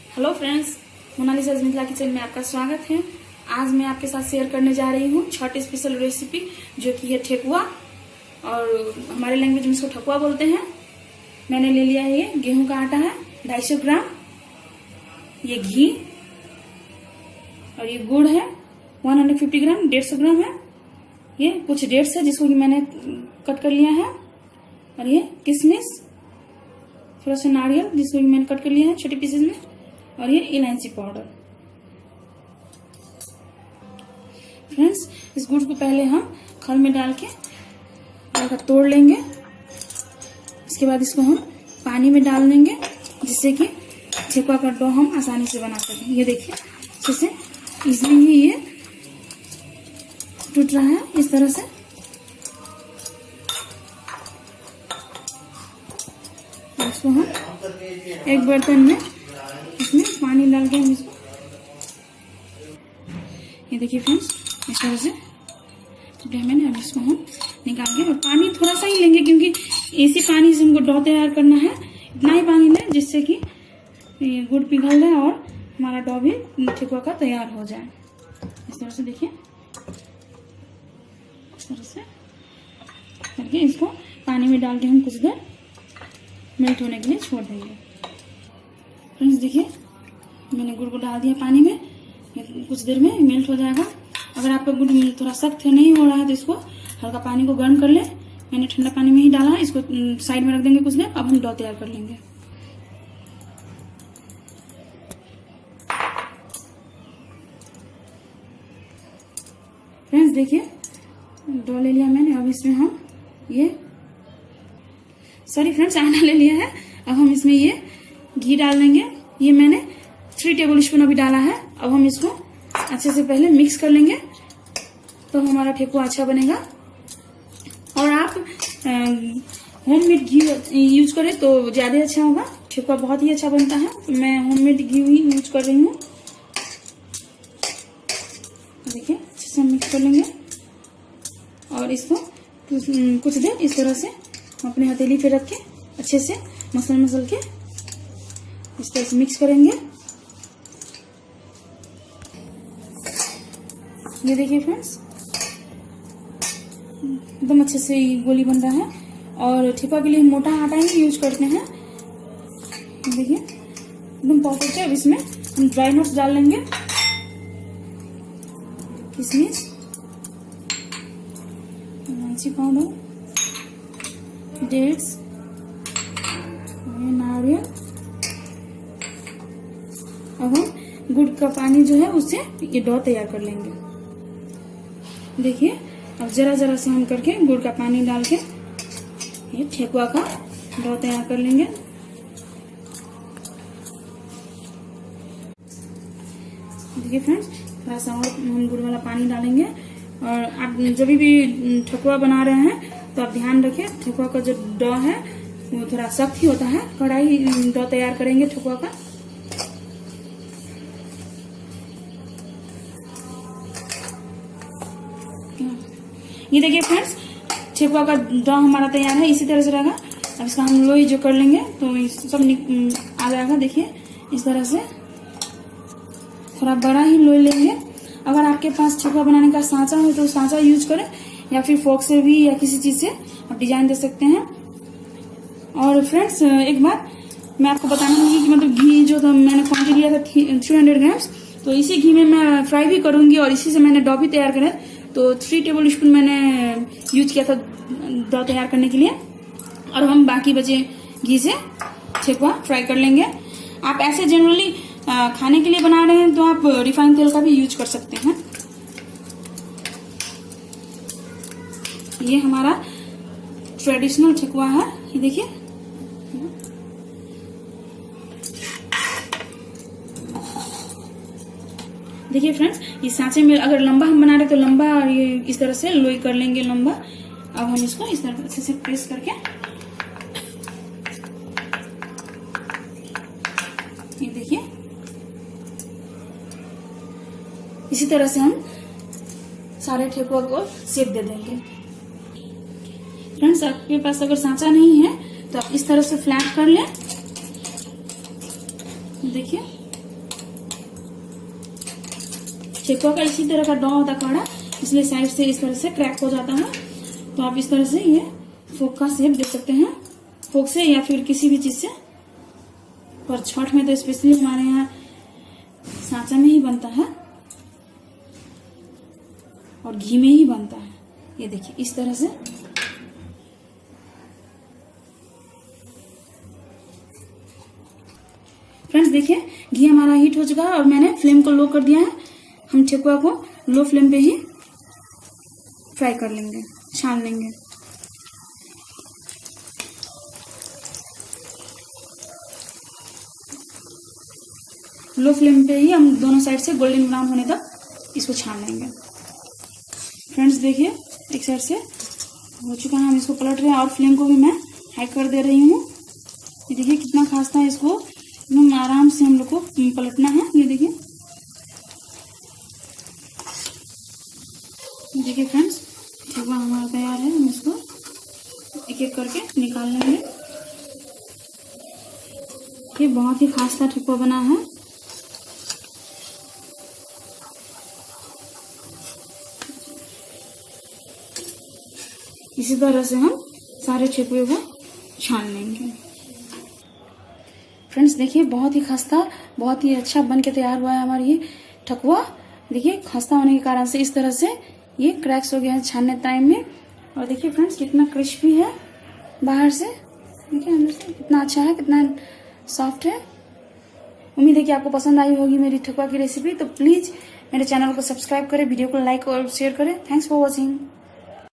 Hello friends, Monalisa Mithila kitchen में आपका स्वागत है। आज मैं आपके साथ शेयर करने जा रही हूँ छठ स्पेशल रेसिपी, जो कि है ठेकुआ, और हमारे लैंग्वेज में इसको ठकुआ बोलते हैं। मैंने ले लिया है ये गेहूं का आटा है 250 ग्राम, ये घी और ये गुड़ है 150 ग्राम, 150 ग्राम है। ये कुछ डेट्स है जिसको कि मैंने कट कर लिया है, और ये किशमिश, थोड़ा सा नारियल जिसको कि मैंने कट कर लिया है छोटे पीसेज में, और ये इलायची पाउडर। फ्रेंड्स, इस गुड़ को पहले हम खल में डाल के हल्का तोड़ लेंगे। इसके बाद इसको हम पानी में डाल देंगे, जिससे कि ठेकुआ का डो हम आसानी से बना सकें। ये देखिए, जैसे इजली ही ये टूट रहा है इस तरह से। इसको हम एक बर्तन में इसमें पानी डाल के हम इसको, ये देखिए फ्रेंड्स, इस तरह से मैंने अब इसको हम निकाल के, और पानी थोड़ा सा ही लेंगे क्योंकि इसी पानी से हमको डो तैयार करना है। इतना ही पानी लें जिससे कि गुड़ पिघल जाए और हमारा डो भी ठेकुआ का तैयार हो जाए। इस तरह से देखिए, इस तरह से करके इसको पानी में डाल के हम कुछ देर मेल्ट होने के लिए छोड़ देंगे। फ्रेंड्स देखिए, मैंने गुड़ को डाल दिया पानी में, कुछ देर में मेल्ट हो जाएगा। अगर आपका गुड़ थोड़ा सख्त नहीं हो रहा है तो इसको हल्का पानी को गर्म कर ले। मैंने ठंडा पानी में ही डाला, इसको साइड में रख देंगे कुछ देर। अब हम डो तैयार कर लेंगे। फ्रेंड्स देखिए, डो ले लिया मैंने। अब इसमें हम आटा ले लिया है। अब हम इसमें ये घी डाल देंगे। ये मैंने 3 टेबल स्पून अभी डाला है। अब हम इसको अच्छे से पहले मिक्स कर लेंगे, तो हमारा ठेकुआ अच्छा बनेगा। और आप होममेड घी यूज करें तो ज्यादा अच्छा होगा, ठेकुआ बहुत ही अच्छा बनता है। तो मैं होममेड घी ही यूज कर रही हूँ। देखिए, अच्छे से मिक्स कर लेंगे और इसको कुछ देर इस तरह से अपने हथेली पे रख के अच्छे से मसल के इस तरह से मिक्स करेंगे। ये देखिए फ्रेंड्स, एकदम अच्छे से गोली बन रहा है। और ठेकुआ के लिए मोटा आटा ही यूज करते हैं। देखिए, एकदम परफेक्ट है। अब इसमें हम ड्राई नट्स डाल लेंगे, किशमिश, इलायची पाउडर, डेट्स, नारियल। अब हम गुड़ का पानी जो है उससे ये डो तैयार कर लेंगे। देखिए, अब जरा जरा से हम करके गुड़ का पानी डाल के ये ठेकुआ का डो तैयार कर लेंगे। देखिए फ्रेंड्स, थोड़ा सा और हम गुड़ वाला पानी डालेंगे। और आप जब भी ठेकुआ बना रहे हैं तो आप ध्यान रखें, ठेकुआ का जो डो है वो थोड़ा सख्त ही होता है। कड़ाई डो तैयार करेंगे ठेकुआ का। ये देखिए फ्रेंड्स, ठेकुआ का डो हमारा तैयार है। इसी तरह से रहेगा। अब इसका हम लोई जो कर लेंगे तो सब आ जाएगा। देखिए, इस तरह से थोड़ा बड़ा ही लोई लेंगे। अगर आपके पास ठेकुआ बनाने का सांचा हो तो सांचा यूज करें, या फिर फोक से भी या किसी चीज से आप डिजाइन दे सकते हैं। और फ्रेंड्स, एक बात मैं आपको बताना चाहूंगी कि मतलब घी जो था मैंने क्वांटिटी लिया था 300 ग्राम्स, तो इसी घी में मैं फ्राई भी करूंगी और इसी से मैंने डो भी तैयार करा। तो 3 टेबल स्पून मैंने यूज किया था डो तैयार करने के लिए, और हम बाकी बचे घी से ठेकुआ फ्राई कर लेंगे। आप ऐसे जनरली खाने के लिए बना रहे हैं तो आप रिफाइंड तेल का भी यूज कर सकते हैं। ये हमारा ट्रेडिशनल ठेकुआ है। ये देखिए, देखिए फ्रेंड्स, इस सांचे में अगर लंबा हम बना रहे तो लंबा, ये इस तरह से लोई कर लेंगे लंबा। अब हम इसको इस तरह से प्रेस करके, ये देखिए, इसी तरह से हम सारे ठेकुआ को शेप दे देंगे। फ्रेंड्स, आपके पास अगर सांचा नहीं है तो आप इस तरह से फ्लैट कर लें। देखिए, ठेकुआ का इसी तरह का डो होता है कड़ा, इसलिए साइड से इस तरह से क्रैक हो जाता है। तो आप इस तरह से ये फोक का शेप दे सकते हैं, फोक से या फिर किसी भी चीज से। पर छठ में तो स्पेशली हमारे यहाँ सांचा में ही बनता है और घी में ही बनता है। ये देखिए इस तरह से। फ्रेंड्स देखिए घी हमारा हीट हो चुका है और मैंने फ्लेम को लो कर दिया है। हम ठेकुआ को लो फ्लेम पे ही फ्राई कर लेंगे, छान लेंगे। लो फ्लेम पे ही हम दोनों साइड से गोल्डन ब्राउन होने तक इसको छान लेंगे। फ्रेंड्स देखिए एक साइड से हो चुका है, हम इसको पलट रहे हैं और फ्लेम को भी मैं हाई कर दे रही हूँ। ये देखिए कितना खास्ता है, इसको एकदम आराम से हम लोग को पलटना है। ये देखिए देखिए फ्रेंड्स ठेकुआ हमारा तैयार है। हम इसको एक एक करके निकाल लेंगे। ये बहुत ही खास्ता ठेकुआ बना है। इसी तरह से हम सारे ठेकुए को छान लेंगे। फ्रेंड्स देखिए बहुत ही खस्ता, बहुत ही अच्छा बन के तैयार हुआ है हमारा ये ठेकुआ। देखिए खस्ता होने के कारण से इस तरह से ये क्रैक्स हो गया है छानने टाइम में। और देखिए फ्रेंड्स कितना क्रिस्पी है बाहर से, देखिए अंदर से कितना अच्छा है, कितना सॉफ्ट है। उम्मीद है कि आपको पसंद आई होगी मेरी ठेकुआ की रेसिपी। तो प्लीज मेरे चैनल को सब्सक्राइब करें, वीडियो को लाइक और शेयर करें। Thanks for watching.